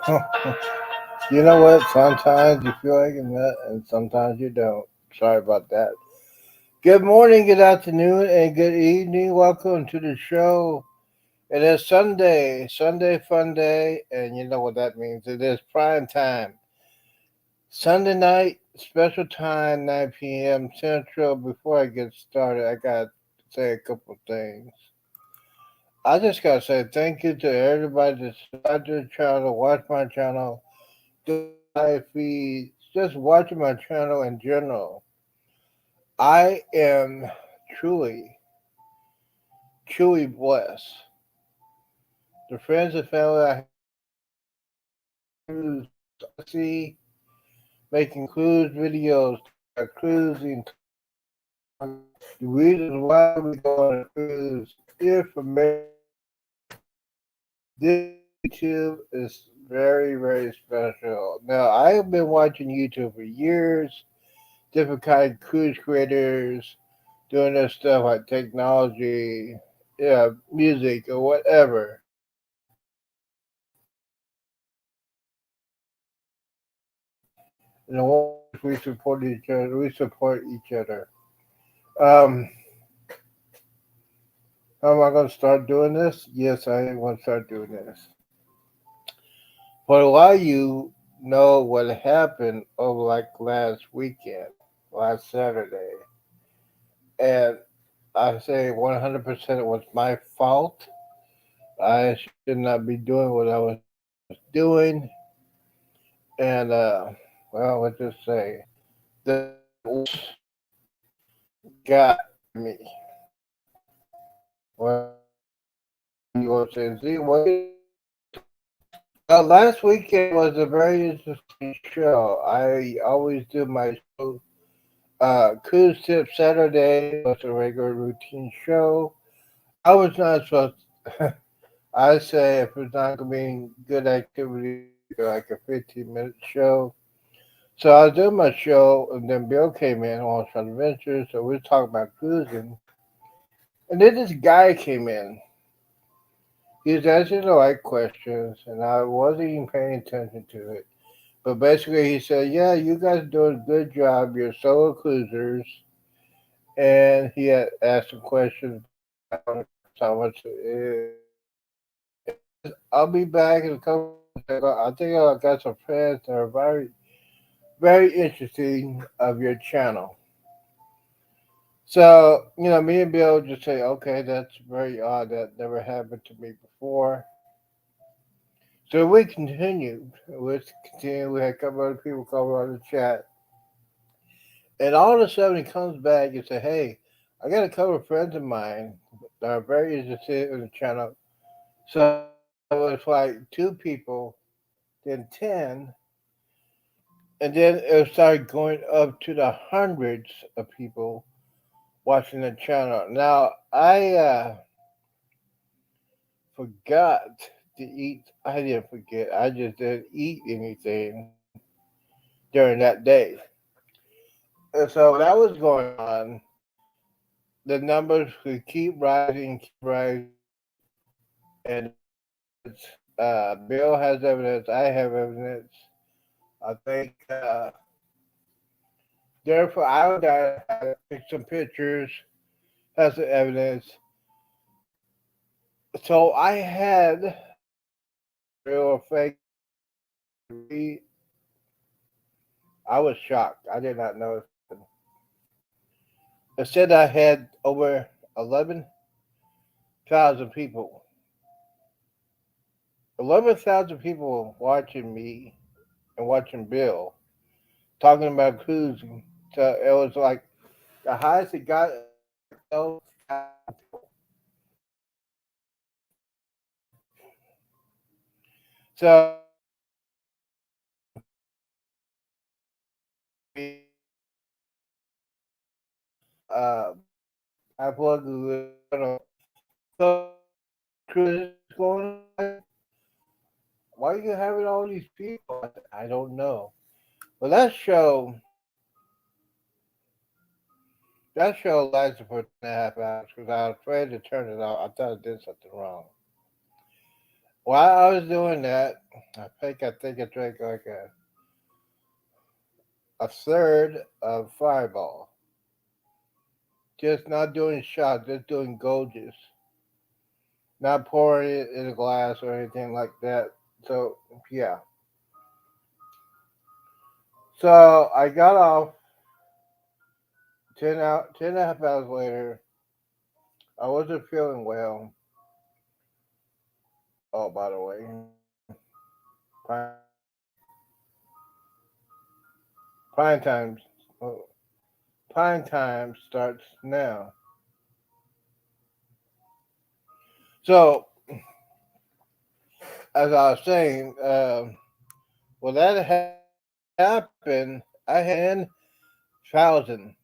You know what? Sometimes you feel like a nut, and sometimes you don't. Sorry about that. Good morning, good afternoon, and good evening. Welcome to the show. It is Sunday fun day, and you know what that means. It is prime time. Sunday night, special time, 9 p.m. Central. Before I get started, I got to say a couple things. I just got to say thank you to everybody that subscribed to the channel, watch my channel, do my live feeds, just watching my channel in general. I am truly, truly blessed. The friends and family I cruise, I see making cruise videos, cruising, the reasons why we go on a cruise, information. This YouTube is very, very special. Now, I have been watching YouTube for years, different kind of cruise creators doing their stuff like technology, yeah, music or whatever. And the one we support each other. We support each other. Um, how am I going to start doing this? Yes, I am going to start doing this. But a lot of you know what happened over like last weekend, last Saturday, and I say 100% it was my fault. I should not be doing what I was doing, and well, let's just say the got me. Well, you want to say, Z, last weekend was a very interesting show. I always do my show. Cruise Tip Saturday was a regular routine show. I was not supposed I say if it's not going to be good activity, like a 15-minute show. So I was doing my show, and then Bill came in on some adventures, so we were talking about cruising. And then this guy came in. He was asking the right questions, and I wasn't even paying attention to it. But basically, he said, "Yeah, you guys are doing a good job. You're solo cruisers." And he had asked some questions about how much it is. I'll be back in a couple of minutes. I think I got some friends that are very, very interesting of your channel. So, me and Bill just say, okay, that's very odd. That never happened to me before. So we continued. Let's continue. We had a couple other people come on the chat. And all of a sudden he comes back and say, hey, I got a couple of friends of mine that are very interested in the channel. So it was like two people, then 10, and then it started going up to the hundreds of people watching the channel. Now, I forgot to eat. I didn't forget. I just didn't eat anything during that day. And so when that was going on, the numbers could keep rising, and Bill has evidence. I have evidence. I think therefore I gotta take some pictures, has some evidence. So I had real or fake read. I was shocked. I did not know. It said I had over 11,000 people. 11,000 people watching me and watching Bill talking about cruising. So it was like the highest it got was like 12,000 people. So uh, I plugged the so cruise going on. Why are you having all these people? I don't know. But that show lasted for 2.5 hours because I was afraid to turn it off. I thought I did something wrong. while I was doing that, I think I drank like a third of Fireball. Just not doing shots, just doing gulges, not pouring it in a glass or anything like that. So yeah. So I got off 10 and a half hours later. I wasn't feeling well. Oh, by the way, prime, prime time, oh, prime time starts now. So as I was saying, when that happened, I had 10,000,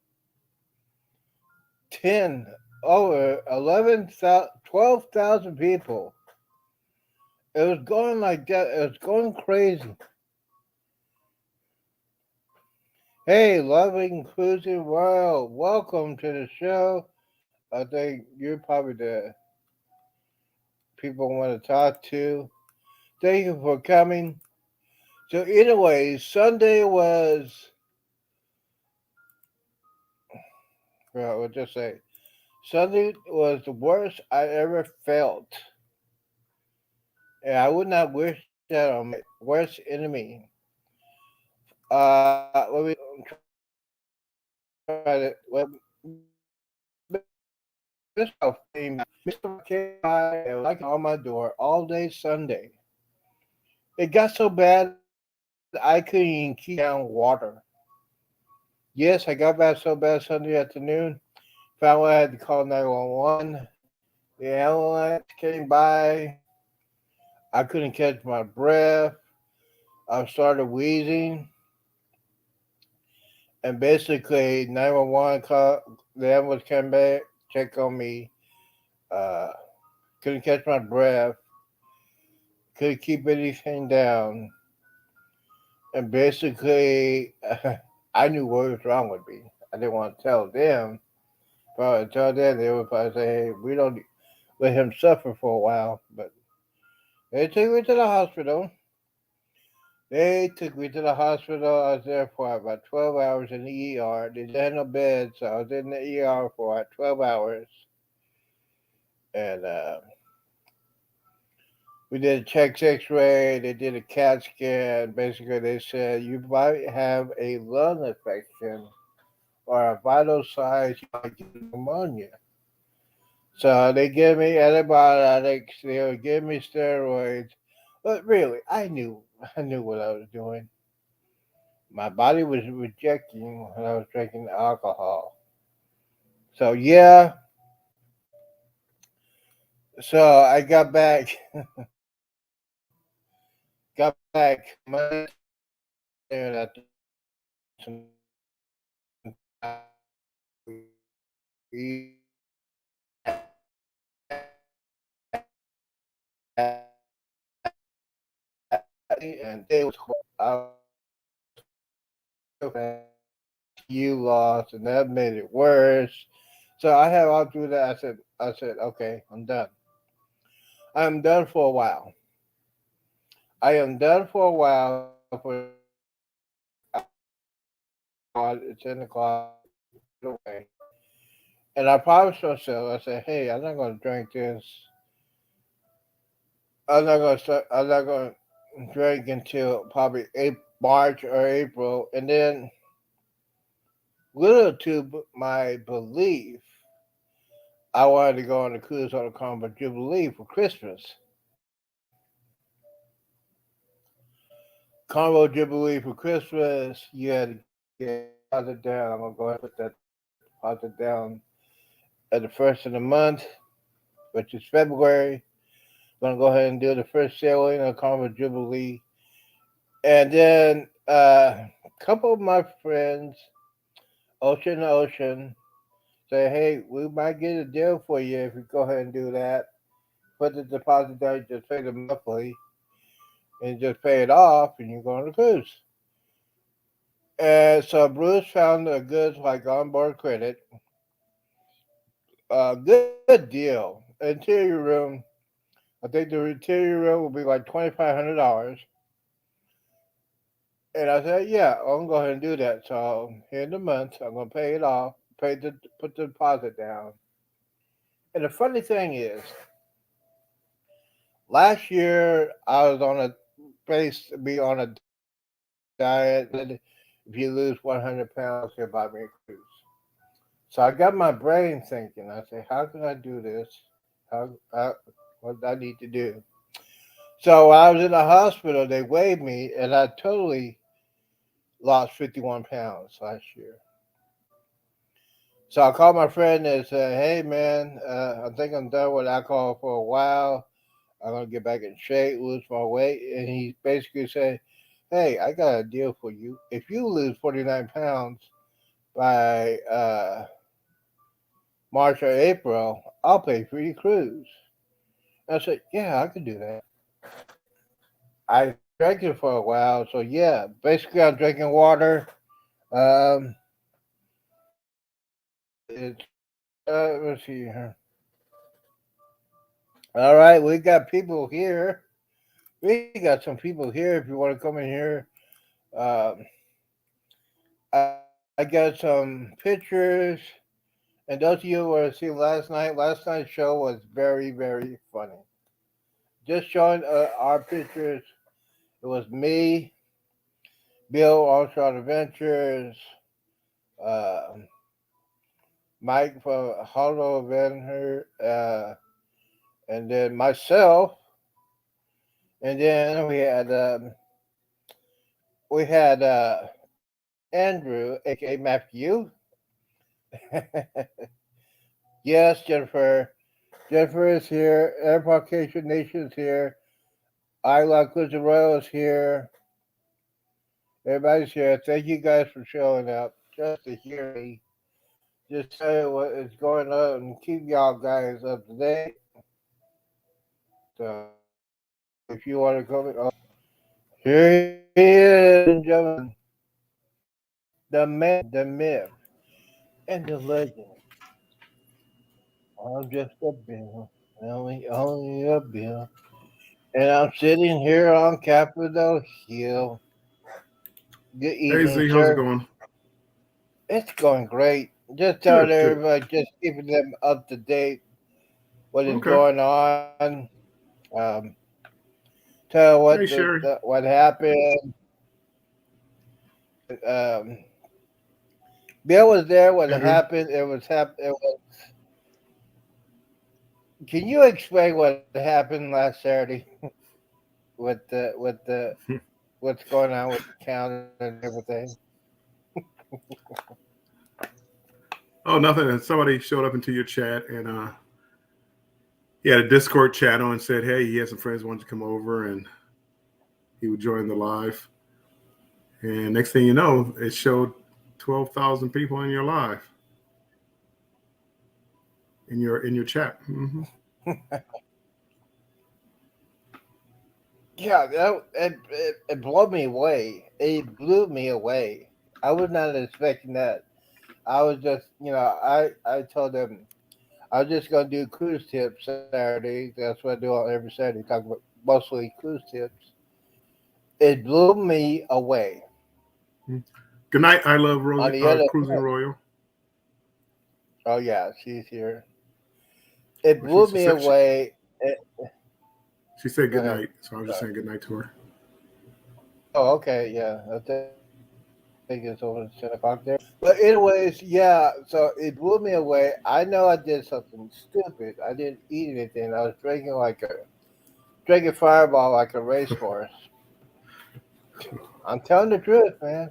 10 over 11,000, 12,000 people. It was going like that. It was going crazy. Hey, loving cruising world, welcome to the show. I think you're probably the people I want to talk to. Thank you for coming. So, anyway, Sunday was, well, we'll just say, Sunday was the worst I ever felt. And I would not wish that on my worst enemy. Let me try to, Mr. came by and was knocking on my door all day Sunday. It got so bad I couldn't even keep down water. Yes, I got back so bad Sunday afternoon. Found out I had to call 911. The ambulance came by. I couldn't catch my breath. I started wheezing. And basically, 911 called. The ambulance came back, checked on me. Uh, couldn't catch my breath. Couldn't keep anything down. And basically, I knew what was wrong with me. I didn't want to tell them. But I tell them, they would probably say, hey, we don't let him suffer for a while. But they took me to the hospital. They took me to the hospital. I was there for about 12 hours in the ER. They didn't have no bed, so I was in the ER for about 12 hours. And we did a chest x-ray. They did a CAT scan. Basically, they said, you might have a lung infection or a vital signs you might get pneumonia. So they gave me antibiotics. They would give me steroids. But really, I knew what I was doing. My body was rejecting when I was drinking alcohol. So yeah, so I got back Monday afternoon after and they was I you lost, and that made it worse. So I had all through that. I said, okay, I'm done. I'm done for a while. I am done for a while for it's in the closet away. And I promised myself, I said, hey, I'm not gonna drink this. I'm not gonna drink until probably March or April, and then little to my belief, I wanted to go on a cruise on the Carnival Jubilee for Christmas. Carnival Jubilee for Christmas, you had to get deposit down. I'm gonna go ahead and put that deposit down at the first of the month, which is February. I'm gonna go ahead and do the first sailing of Carnival Jubilee, and then a couple of my friends, Ocean to Ocean, say, hey, we might get a deal for you if you go ahead and do that. Put the deposit down, just pay the monthly, and just pay it off, and you go on the cruise. And so Bruce found a good like onboard credit, good deal, interior room, I think the interior will be like $2,500. And I said, yeah, I'm gonna go ahead and do that. So here in the month, I'm gonna pay it off, put the deposit down. And the funny thing is, last year I was on a base be on a diet. If you lose 100 pounds, you'll buy me a cruise. So I got my brain thinking. I said, how can I do this? How what do I need to do? So while I was in the hospital, they weighed me, and I totally lost 51 pounds last year. So I called my friend and said, "Hey man, I think I'm done with alcohol for a while. I'm gonna get back in shape, lose my weight." And he basically said, "Hey, I got a deal for you. If you lose 49 pounds by March or April, I'll pay for your cruise." I said, "Yeah, I can do that." I drank it for a while, so yeah, basically I'm drinking water. Um, it's let's see here. All right, we got people here. We got some people here. If you want to come in here, um, I got some pictures. And those of you who were to see last night's show was very, very funny. Just showing our pictures. It was me, Bill Armstrong Adventures, uh, Mike from Hollow Adventure, and then myself, and then we had Andrew, aka Matthew. Yes, Jennifer. Jennifer is here. Airparcation Nation is here. I Love Cruiser Royal is here. Everybody's here. Thank you guys for showing up just to hear me. Just tell you what is going on and keep y'all guys up to date. So if you want to come, oh, here he is, ladies and gentlemen, the man, the myth, and the legend. I'm just a bill, only a bill, and I'm sitting here on Capitol Hill. Good Hey evening, Z, how's it sir. going? It's going great. Just telling Good, good. everybody, just keeping them up to date. What is Okay. going on? Um, tell what Hey Sherry. what happened. Um, Bill was there when it Andrew. happened. It was. Can you explain what happened last Saturday with the what's going on with the count and everything? Oh, nothing. Somebody showed up into your chat and he had a Discord channel and said, hey, he had some friends wanted to come over and he would join the live. And next thing you know, it showed 12,000 people in your live in your chat. Yeah, it blew me away. It blew me away. I was not expecting that. I was just, I told them I was just gonna do cruise tips Saturday. That's what I do on every Saturday. Talk about mostly cruise tips. It blew me away. Good night. I love On Rosie, the other Cruising hand, Royal. oh yeah, she's here. It Well, blew me away. she said Go good ahead. night. So I was just Sorry. saying good night to her. Oh, okay, yeah. I think it's over 10 o'clock there. But anyways, yeah. So it blew me away. I know I did something stupid. I didn't eat anything. I was drinking Fireball like a racehorse. I'm telling the truth, man.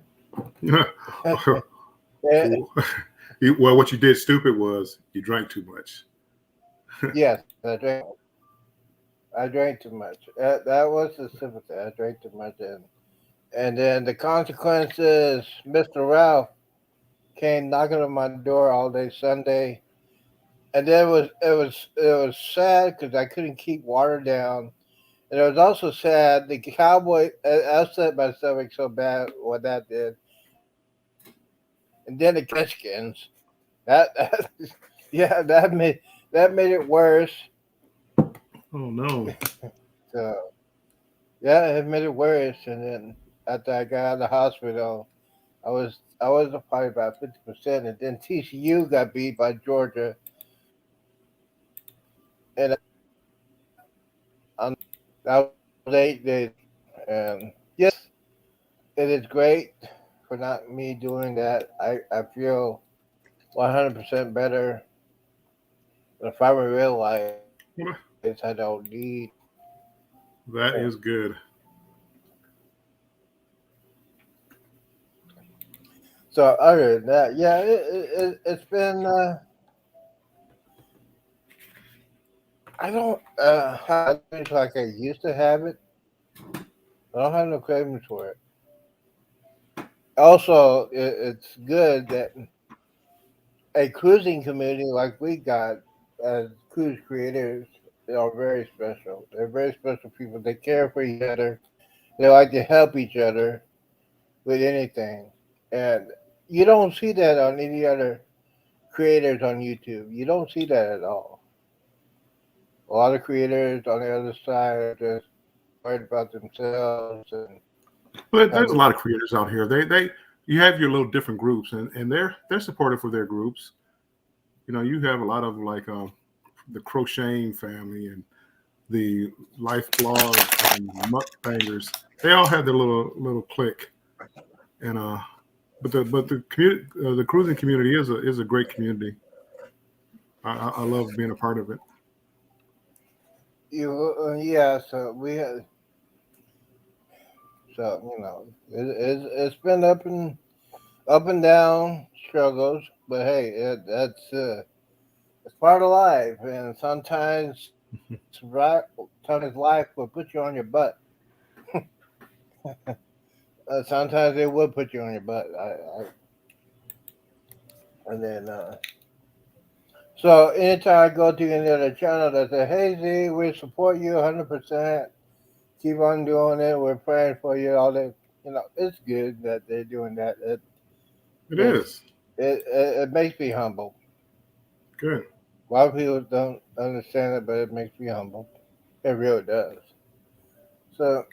Well, what you did stupid was you drank too much. Yes, I drank too much. That was the stupid thing. I drank too much, and then the consequences. Mr. Ralph came knocking on my door all day Sunday, and then it was sad because I couldn't keep water down. And it was also sad the cowboy. I upset my stomach so bad what that did, and then the Redskins. That yeah, that made it worse. Oh no. So yeah, it made it worse. And then after I got out of the hospital, I was probably about 50%, and then TCU got beat by Georgia, and that was 8 days. And yes, it is great for not me doing that. I feel 100% better. But if I realize I don't need, That is good. so other than that, yeah, it's been. I don't have cravings like I used to have it. I don't have no cravings for it. Also, it's good that a cruising community like we got as cruise creators are very special. They're very special people. They care for each other. They like to help each other with anything. And you don't see that on any other creators on YouTube. You don't see that at all. A lot of creators on the other side are just worried about themselves and But trying there's a to. lot of creators out here. They you have your little different groups, and they're supportive for their groups. You know, you have a lot of like the crocheting family and the life blogs and mukbangers. They all have their little clique, and but the community, the cruising community is a great community. I love being a part of it. Yeah, so we had, so it's been up and down struggles, but hey, it's part of life, and sometimes life will put you on your butt. Sometimes it will put you on your butt. And then so anytime I go to any other channel that say, "Hey Z, we support you 100%. Keep on doing it. We're praying for you." All that, it's good that they're doing that. It It is it makes me humble. good. A lot of people don't understand it, but it makes me humble. It really does. So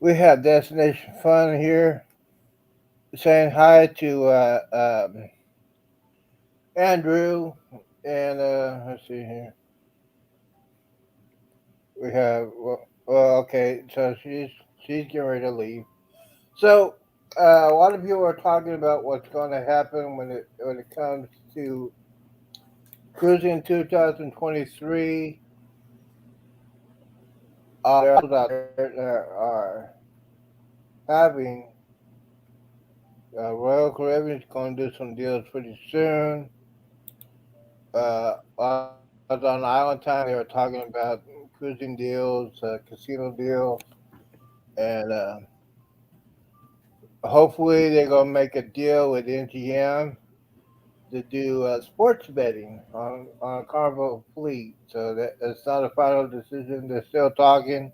we have Destination Fun here saying hi to Andrew, and let's see here. We have okay, so she's getting ready to leave. So a lot of people are talking about what's going to happen when it comes to cruising 2023. There are out there that are having Royal Caribbean's going to do some deals pretty soon. I was on Island Time. They were talking about cruising deals, casino deals, and hopefully they're gonna make a deal with NGM to do sports betting on Carnival Fleet. So that it's not a final decision. They're still talking.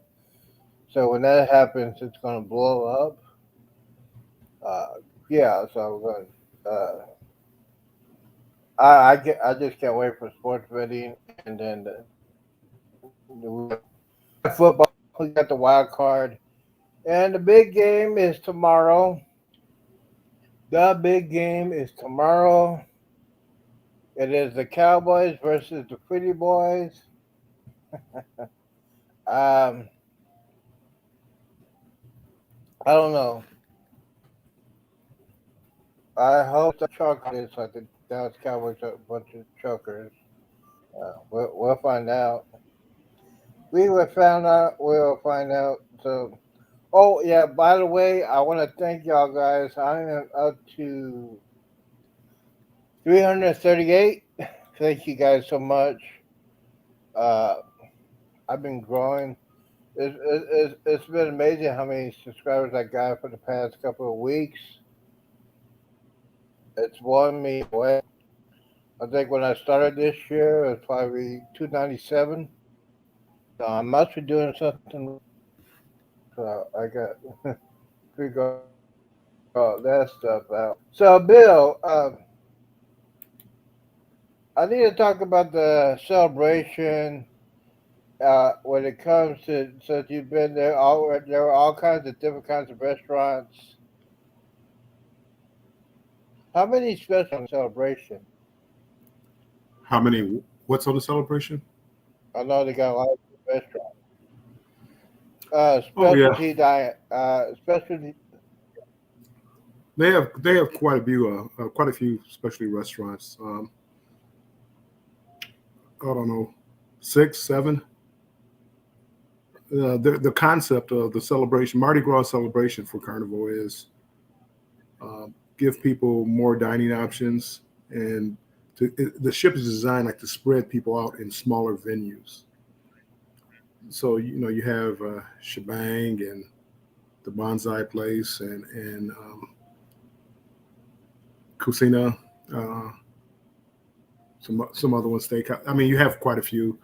So when that happens, it's gonna blow up. Uh, yeah. So we're going. I just can't wait for sports betting, and then we got football. We got the wild card, and the big game is tomorrow. The big game is tomorrow. It is the Cowboys versus the Pretty Boys. Um, I don't know. I hope the truck is like the Dallas Cowboys are a bunch of truckers. We'll find out. We will find out. We'll find out. So, oh yeah. By the way, I want to thank y'all guys. I am up to 338. Thank you guys so much. Uh, I've been growing. It's been amazing how many subscribers I got for the past couple of weeks. It's blown me away. I think when I started this year, it was probably 297. So I must be doing something right. So I got figure all that stuff out. So Bill, I need to talk about the celebration when it comes to since you've been there, there are all kinds of different kinds of restaurants. How many special on celebration? How many? What's on the celebration? I know they got a lot of restaurants. Oh yeah, Specialty diet. Specialty. they have quite a few specialty restaurants. I don't know, six, seven. The concept of the celebration, Mardi Gras celebration for Carnival is give people more dining options, and the ship is designed like to spread people out in smaller venues. So you have Shebang and the Bonsai Place and Kusina, uh, some other ones. Steakhouse. I mean, you have quite a few.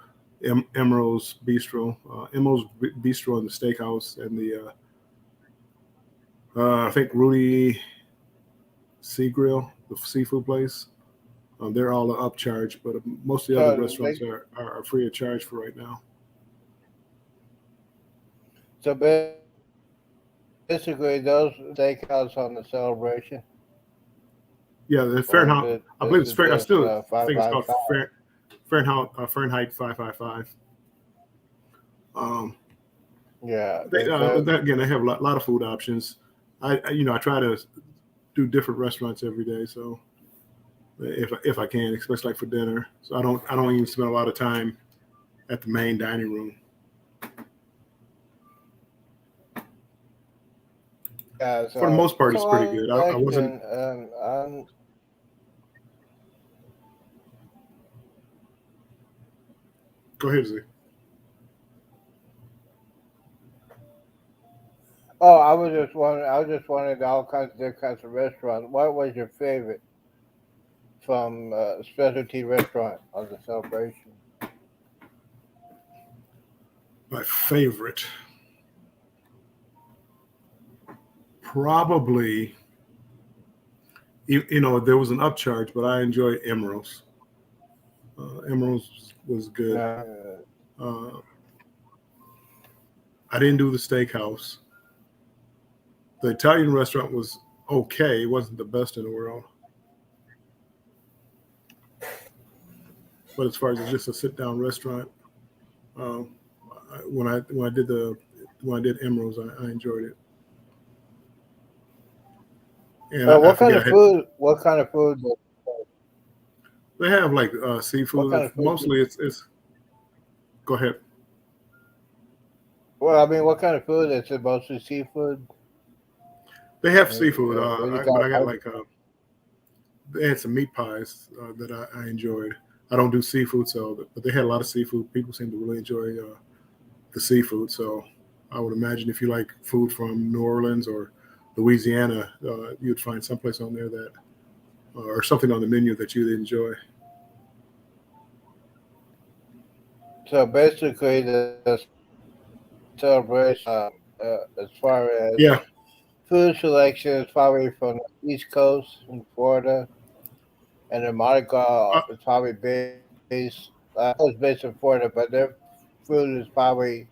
Emerald's Bistro, Bistro and the Steakhouse, and the I think Rudy Sea Grill, the seafood place. They're all upcharge, but most of the other So restaurants are free of charge for right now. so basically those steakhouse on the celebration, Yeah, the or is Fahrenheit. it I believe this it's is Fair. I just still five think it's five called five? Fahrenheit 555. Um, Yeah, the again, they have a lot of food options. I try to do different restaurants every day, so if I can, especially like for dinner. So I don't even spend a lot of time at the main dining room. yeah. For the most part, it's pretty So good. I wasn't. selection. Go ahead, Z. Oh, I was just wondering. I was just wondering all kinds of different kinds of restaurants. What was your favorite from specialty restaurant on the celebration? My favorite, probably. There was an upcharge, but I enjoy Emerald's. Emerald's was good. Uh, Uh, I didn't do the steakhouse. The Italian restaurant was okay. It wasn't the best in the world, but as far as just a sit down restaurant, um, when I did Emerald's, I enjoyed it. And I what kind forget of I had food? What kind of food? they have like What seafood. kind of food? Mostly it's go ahead. Well, I mean, what kind of food? Is it mostly seafood? They have seafood, What do you but got? I got like they had some meat pies that I enjoyed. I don't do seafood, so but they had a lot of seafood. People seem to really enjoy the seafood. So I would imagine if you like food from New Orleans or Louisiana, you'd find someplace on there that or something on the menu that you'd enjoy. So basically, the celebration, as far as Yeah, food selection, is probably from the East Coast in Florida, and the Mardi Gras uh, is probably based. It's based in Florida, but their food is probably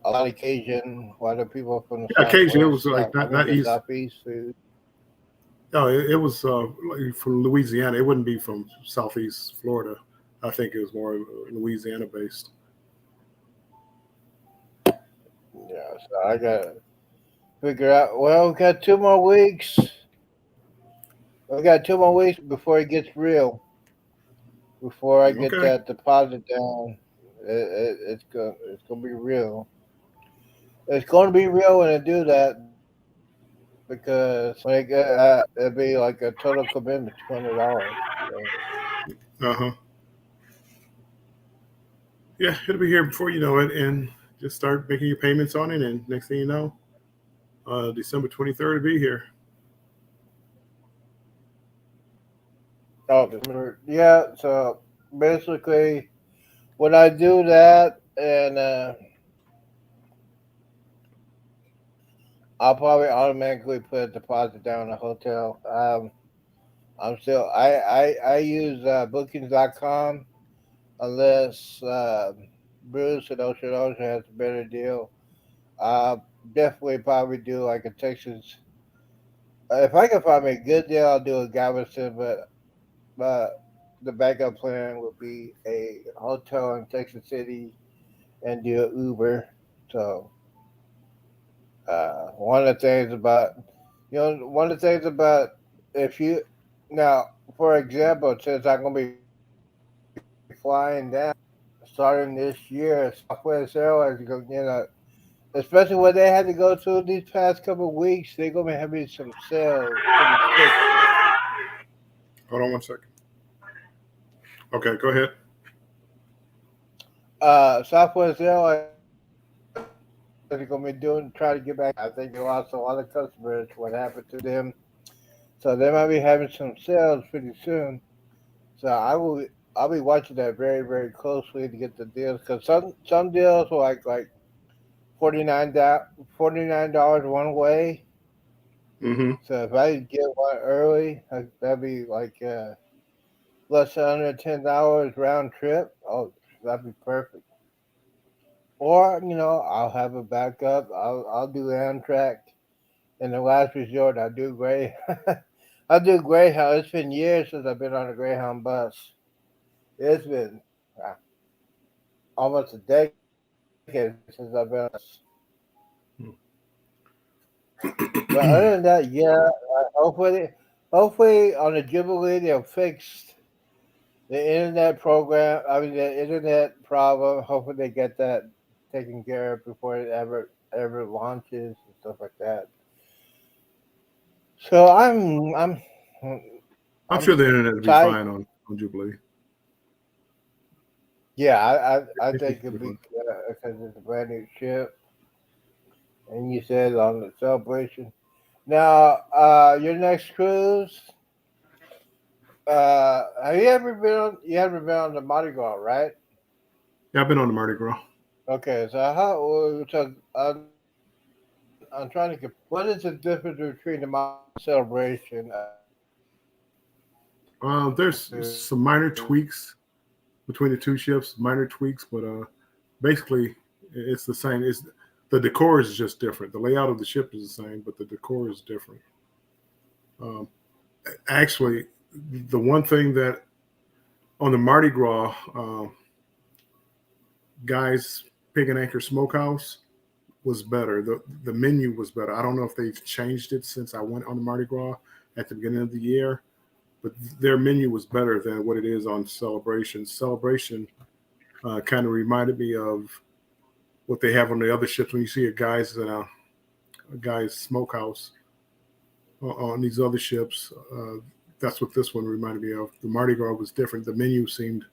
a lot of Cajun. A lot of people from the yeah, occasionally it Southwest. was like I mean, not the east. Southeast food. No, it was like from Louisiana. It wouldn't be from Southeast Florida. I think it was more Louisiana based. Yeah, so I got to figure out. Well, we got 2 more weeks. We got 2 more weeks before it gets real. Before I get Okay. that deposit down, it's gonna be real. It's gonna be real when I do that because when I get it'll be like a total commitment, $200. So, Uh huh. Yeah, it'll be here before you know it, and just start making your payments on it. And next thing you know, December 23rd will be here. yeah. So basically, when I do that, and I'll probably automatically put a deposit down in a hotel. I use bookings.com. unless Bruce and Ocean Ocean has a better deal. Definitely probably do like a Texas. If I can find me a good deal, I'll do a Galveston, but the backup plan would be a hotel in Texas City and do an Uber. So one of the things about one of the things about if you now, for example, since I'm gonna be flying down starting this year, Southwest Airlines, especially what they had to go through these past couple of weeks, they're gonna be having some sales pretty quickly. Hold on one second. Okay, go ahead. Southwest Airlines is gonna be doing try to get back. I think they lost a lot of customers. What happened to them? So they might be having some sales pretty soon. So I'll be watching that very very closely to get the deals because some deals were like 49 $49 one way. Mm-hmm. So if I get one early, that'd be like less than $110 round trip. Oh, that'd be perfect. Or I'll have a backup. I'll do Amtrak. In the last resort, I do Grey. I do Greyhound. It's been years since I've been on a Greyhound bus. It's been uh, almost a decade since I've been on a bus. But other than that, yeah. Hopefully on the Jubilee they'll fix the internet program. I mean the internet problem. Hopefully they get that taken care of before it ever launches and stuff like that. So I'm sure I'm the internet will be tight. fine on Jubilee. Yeah, I It think should be it'll be fine. because it's a brand new ship, and you said on the celebration. Now, your next cruise. Have you ever been on? You haven't been on the Mardi Gras, right? Yeah, I've been on the Mardi Gras. Okay, so I'm trying to. What is the difference between the Mardi Gras celebration There's some minor tweaks between the two ships, minor tweaks, but basically it's the same. It's the decor is just different. The layout of the ship is the same, but the decor is different. Um, Actually, the one thing that on the Mardi Gras, guys, Pig and Anchor Smokehouse was better. The menu was better. I don't know if they've changed it since I went on the Mardi Gras at the beginning of the year, but their menu was better than what it is on Celebration. Celebration kind of reminded me of what they have on the other ships when you see a guy's smokehouse on these other ships. That's what this one reminded me of. The Mardi Gras was different. The menu seemed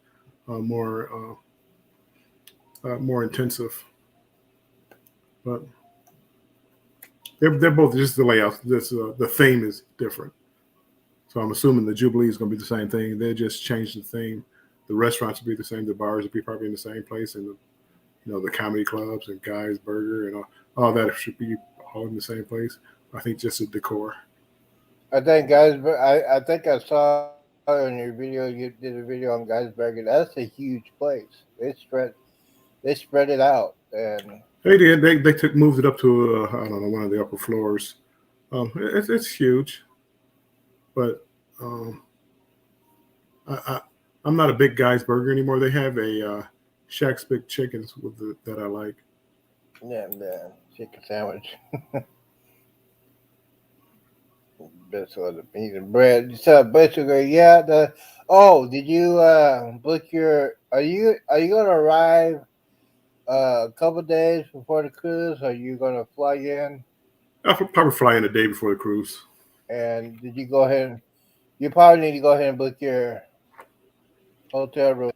more intensive, but they're both just the layout. The theme is different. So I'm assuming the Jubilee is going to be the same thing. They just changed the theme. The restaurants will be the same. The bars will be probably in the same place, and the comedy clubs and Guy's Burger and all that should be all in the same place. I think just the decor. I think I think I saw in your video you did a video on Geisberger. That's a huge place. They spread it out, and They did. They moved it up to I don't know, one of the upper floors. It's huge, but um, I I'm not a big Guy's Burger anymore. They have a Shaq's Big Chickens that I like. yeah, the chicken sandwich, best of the beans and bread. So basically, yeah. Did you book your? Are you gonna arrive a couple days before the cruise? Are you gonna fly in? I'll probably fly in a day before the cruise. And did you go ahead? You probably need to go ahead and book your hotel room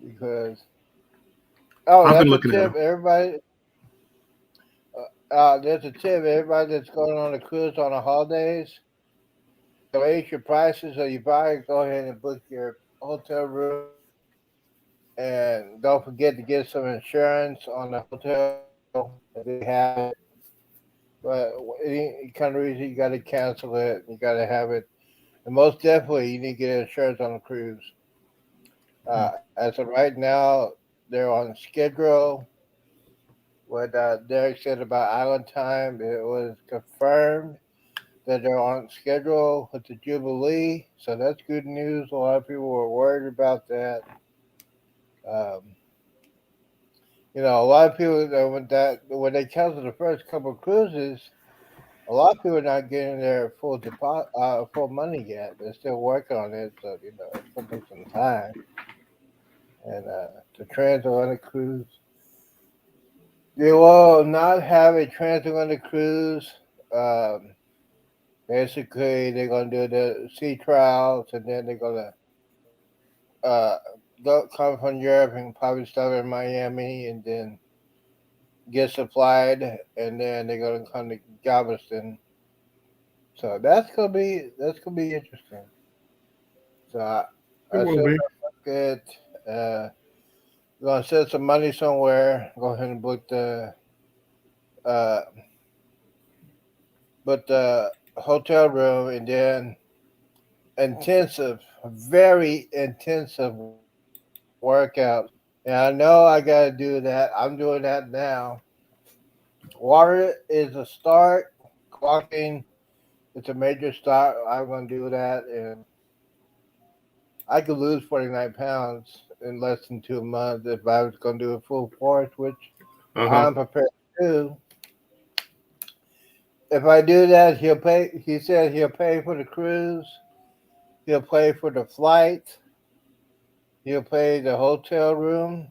because I've been that's a looking at tip. them. There's a tip. Everybody that's going on a cruise on the holidays, they'll raise your prices, so you probably go ahead and book your hotel room. And don't forget to get some insurance on the hotel if they have it. But any kind of reason you got to cancel it, you got to have it. And most definitely, you need to get insurance on the cruise. As of right now, they're on schedule. What Derek said about Island Time, it was confirmed that they're on schedule with the Jubilee, so that's good news. A lot of people were worried about that. Um, a lot of people when they canceled the first couple of cruises, a lot of people are not getting their full money yet. They're still working on it, so it's gonna take some time. And the transatlantic cruise, they will not have a transatlantic cruise. Um, Basically, they're gonna do the sea trials, and then they're gonna uh, come from Europe and probably start in Miami, and then get supplied, and then they're gonna come to Galveston. So that's gonna be interesting. So It I will said, be. look at gonna set some money somewhere. Go ahead and uh, book the hotel room, and then intensive, very intensive workout. And I know I gotta do that. I'm doing that now. Water is a start. Walking, it's a major start. I'm gonna do that, and I could lose 49 pounds in less than 2 months if I was gonna do a full force, which Uh huh. I'm prepared to do. If I do that, he'll pay. He said he'll pay for the cruise. He'll pay for the flight. He'll pay the hotel room.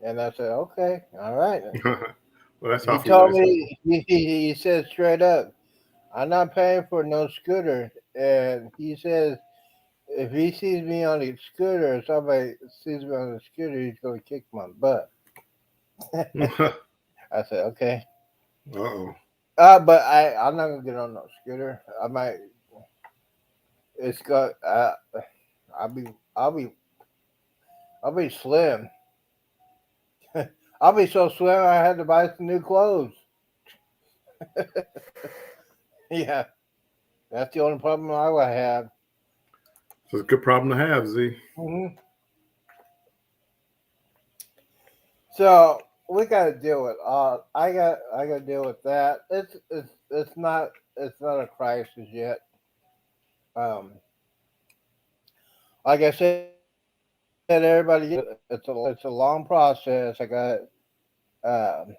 And I said, okay, all right. Well, that's He awfully told nice. me, he said straight up, I'm not paying for no scooter. And he says, if he sees me on a scooter, or somebody sees me on a scooter, he's going to kick my butt. Uh I said, okay. oh. But I'm not going to get on no scooter. I might, it's got, I'll be, I'll be, I'll be slim. I'll be so slim I had to buy some new clothes. Yeah, that's the only problem I will have. So it's a good problem to have, Z. Hmm. So we got to deal with. I got to deal with that. It's not a crisis yet. Um, like I said, everybody, it's a long process. Um,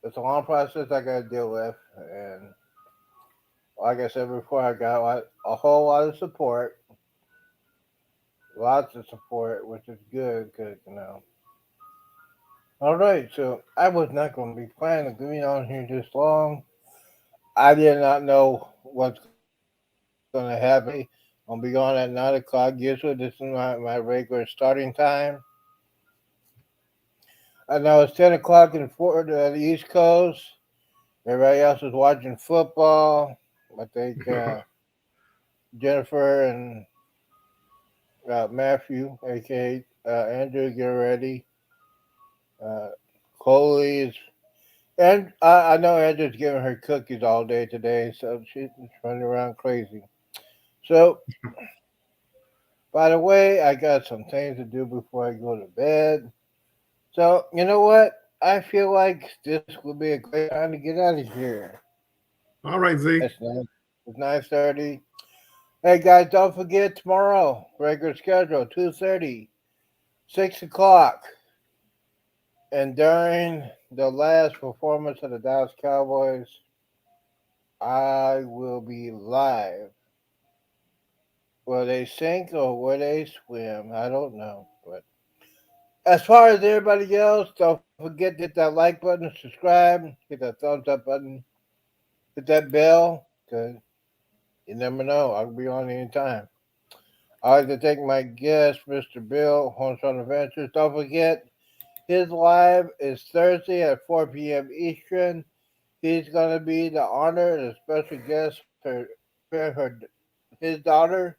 it's a long process I got to deal with, and like I said before, I got a whole lot of support, lots of support, which is good because. All right, so I was not going to be planning to be on here this long. I did not know what's going to happen today. I'll be on at 9 o'clock. Usually, this is my regular starting time. I know it's 10 o'clock in the East Coast. Everybody else is watching football. I think Jennifer and Matthew, aka Andrew, get ready. Uh, Coley is, and I know Andrew's giving her cookies all day today, so she's running around crazy. So, by the way, I got some things to do before I go to bed. So, you know what? I feel like this would be a great time to get out of here. All right, Z. It's 9:30. Hey guys, don't forget tomorrow regular schedule 2:30, 6 o'clock, and during the last performance of the Dallas Cowboys, I will be live. Will they sink or will they swim? I don't know, but as far as everybody else, don't forget to hit that like button, subscribe, hit that thumbs up button, hit that bell, because you never know. I'll be on anytime. I'd like to thank my guest, Mr. Bill, Homestone Adventures. Don't forget, his live is Thursday at 4 p.m. Eastern. He's going to be the honor and a special guest for his daughter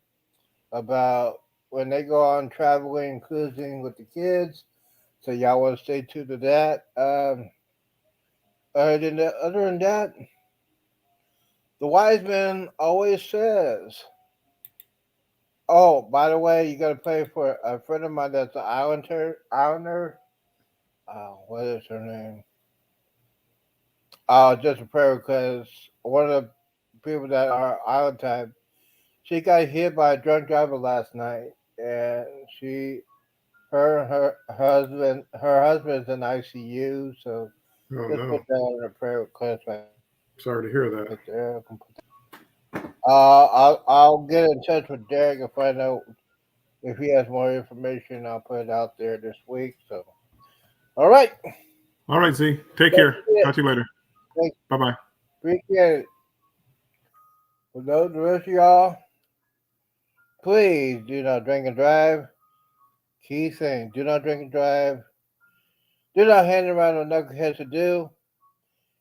about when they go on traveling, cruising with the kids. So y'all want to stay tuned to that. Other than that, the wise man always says, Oh, by the way, you got to pray for a friend of mine that's an islander. What is her name? Just a prayer because one of the people that are island type, she got hit by a drunk driver last night, and she, her husband's in ICU. So Oh just put no, that on the prayer request sorry to hear that. right there. I'll get in touch with Derek and find out if he has more information. I'll put it out there this week. So, all right, All right, Z. Take that's care. it. Talk to you later. Thanks, Bye bye. appreciate it. For those the rest of y'all, please do not drink and drive. Key thing: do not drink and drive. Do not hand around what knuckleheads to do.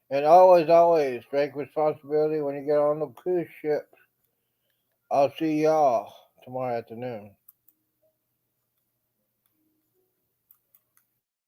And always drink responsibility when you get on the cruise ship. I'll see y'all tomorrow afternoon.